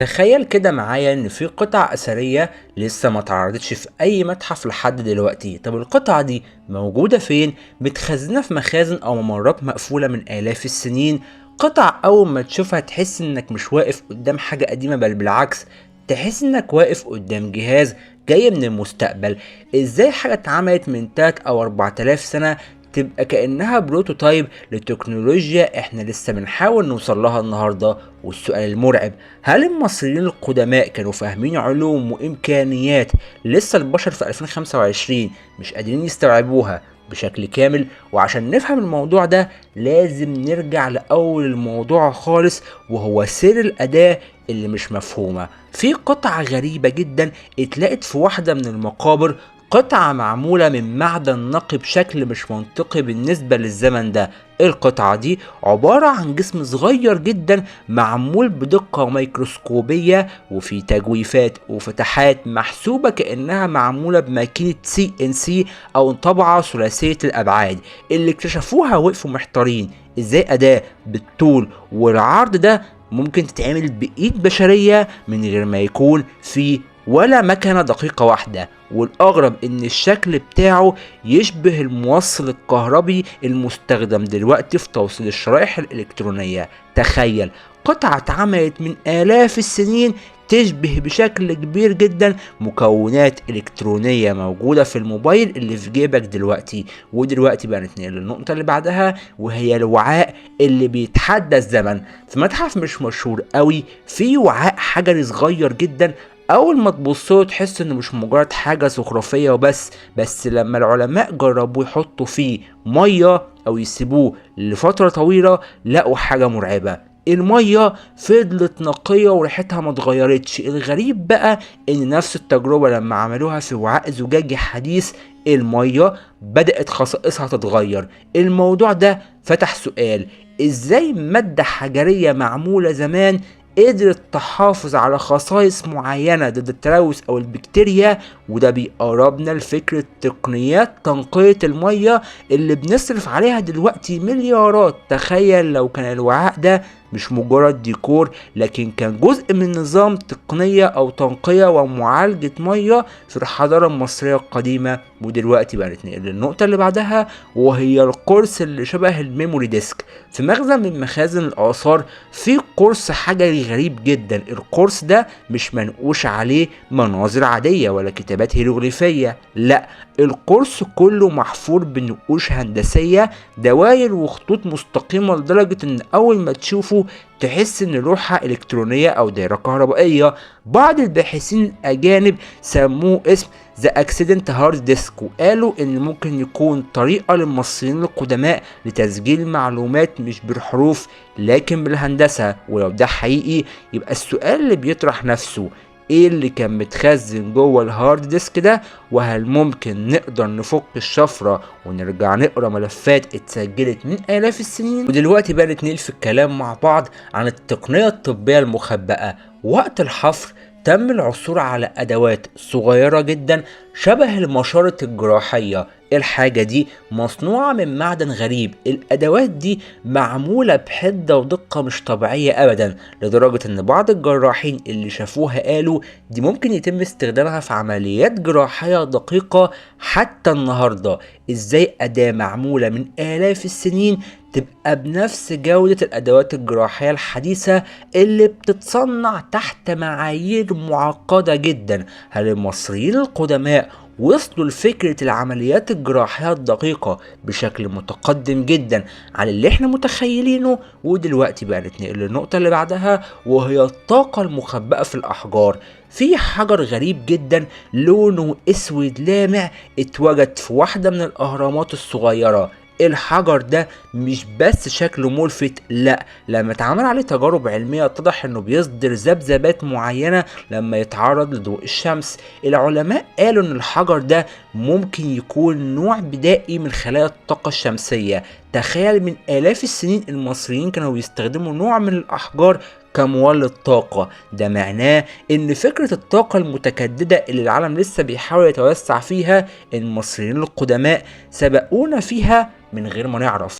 تخيل كده معايا ان في قطع اثرية لسه ما اتعرضتش في اي متحف لحد دلوقتي. طب القطعة دي موجودة فين؟ متخزنة في مخازن او ممرات مقفولة من الاف السنين. قطع اول ما تشوفها تحس انك مش واقف قدام حاجة قديمة، بل بالعكس تحس انك واقف قدام جهاز جاي من المستقبل. ازاي حاجة اتعملت من 3 او 4000 سنة تبقى كأنها بروتوتايب لتكنولوجيا احنا لسه بنحاول نوصل لها النهاردة؟ والسؤال المرعب، هل المصريين القدماء كانوا فاهمين علوم وإمكانيات لسه البشر في 2025 مش قادرين يستوعبوها بشكل كامل؟ وعشان نفهم الموضوع ده لازم نرجع لأول الموضوع خالص، وهو سر الأداة اللي مش مفهومة. في قطعة غريبة جدا اتلقت في واحدة من المقابر، قطعة معمولة من معدن نقي بشكل مش منطقي بالنسبة للزمن ده. القطعة دي عبارة عن جسم صغير جدا معمول بدقة ميكروسكوبية، وفي تجويفات وفتحات محسوبة كأنها معمولة بماكينة CNC أو طبعة ثلاثية الأبعاد. اللي اكتشفوها وقفوا محتارين، ازاي أداة بالطول والعرض ده ممكن تتعمل بإيد بشرية من غير ما يكون في ولا مكنة دقيقة واحدة؟ والأغرب إن الشكل بتاعه يشبه الموصل الكهربي المستخدم دلوقتي في توصيل الشرائح الإلكترونية. تخيل قطعة اتعملت من آلاف السنين تشبه بشكل كبير جدا مكونات إلكترونية موجودة في الموبايل اللي في جيبك دلوقتي. ودلوقتي بقى نتنقل للنقطة اللي بعدها، وهي الوعاء اللي بيتحدى الزمن. في متحف مش مشهور قوي في وعاء حجري صغير جدا، اول ما تبصله تحس انه مش مجرد حاجة زخرفية وبس، بس لما العلماء جربوا يحطوا فيه مية او يسيبوه لفترة طويلة لقوا حاجة مرعبة. المية فضلت نقية وريحتها ما اتغيرتش. الغريب بقى ان نفس التجربة لما عملوها في وعاء زجاجي حديث، المية بدأت خصائصها تتغير. الموضوع ده فتح سؤال، ازاي مادة حجرية معمولة زمان قدرت تحافظ على خصائص معينة ضد التلوث أو البكتيريا؟ وده بيقربنا لفكرة تقنيات تنقية المية اللي بنصرف عليها دلوقتي مليارات. تخيل لو كان الوعاء ده مش مجرد ديكور، لكن كان جزء من نظام تقنية أو تنقية ومعالجة مية في الحضارة المصرية القديمة. ودلوقتي بقى نتنقل للنقطة اللي بعدها، وهي القرص اللي شبه الميموري ديسك. في مخزن من مخازن الآثار في قرص حجري غريب جدا. القرص ده مش منقوش عليه مناظر عادية ولا كتابات هيروغليفية، لا، القرص كله محفور بنقوش هندسية، دواير وخطوط مستقيمة لدرجة ان اول ما تشوفه تحس ان لوحة الكترونية او دائرة كهربائية. بعض الباحثين الاجانب سموه اسم ذا اكسيدنت هارد ديسك، وقالوا ان ممكن يكون طريقة للمصريين القدماء لتسجيل معلومات مش بالحروف لكن بالهندسة. ولو ده حقيقي يبقى السؤال اللي بيطرح نفسه، ايه اللي كان متخزن جوه الهارد ديسك ده؟ وهل ممكن نقدر نفك الشفرة ونرجع نقرا ملفات اتسجلت من آلاف السنين؟ ودلوقتي بقى نتنقل في الكلام مع بعض عن التقنية الطبية المخبأة. وقت الحفر تم العثور على أدوات صغيرة جدا شبه المشارط الجراحية. الحاجة دي مصنوعة من معدن غريب. الأدوات دي معمولة بحدة ودقة مش طبيعية أبدا، لدرجة إن بعض الجراحين اللي شافوها قالوا دي ممكن يتم استخدامها في عمليات جراحية دقيقة حتى النهاردة. إزاي أداة معمولة من آلاف السنين تبقى بنفس جودة الأدوات الجراحية الحديثة اللي بتتصنع تحت معايير معقدة جدا؟ هل المصريين القدماء وصلوا لفكرة العمليات الجراحية الدقيقة بشكل متقدم جدا عن اللي احنا متخيلينه؟ ودلوقتي بقى نتنقل للنقطة اللي بعدها، وهي الطاقة المخبأة في الأحجار. في حجر غريب جدا لونه اسود لامع اتوجد في واحدة من الأهرامات الصغيرة. الحجر ده مش بس شكله ملفت، لا، لما اتعمل عليه تجارب علمية اتضح انه بيصدر ذبذبات معينة لما يتعرض لضوء الشمس. العلماء قالوا ان الحجر ده ممكن يكون نوع بدائي من خلايا الطاقة الشمسية. تخيل من آلاف السنين المصريين كانوا بيستخدموا نوع من الأحجار كمولد طاقة. ده معناه ان فكرة الطاقة المتجددة اللي العالم لسه بيحاول يتوسع فيها، المصريين القدماء سبقونا فيها من غير ما نعرف.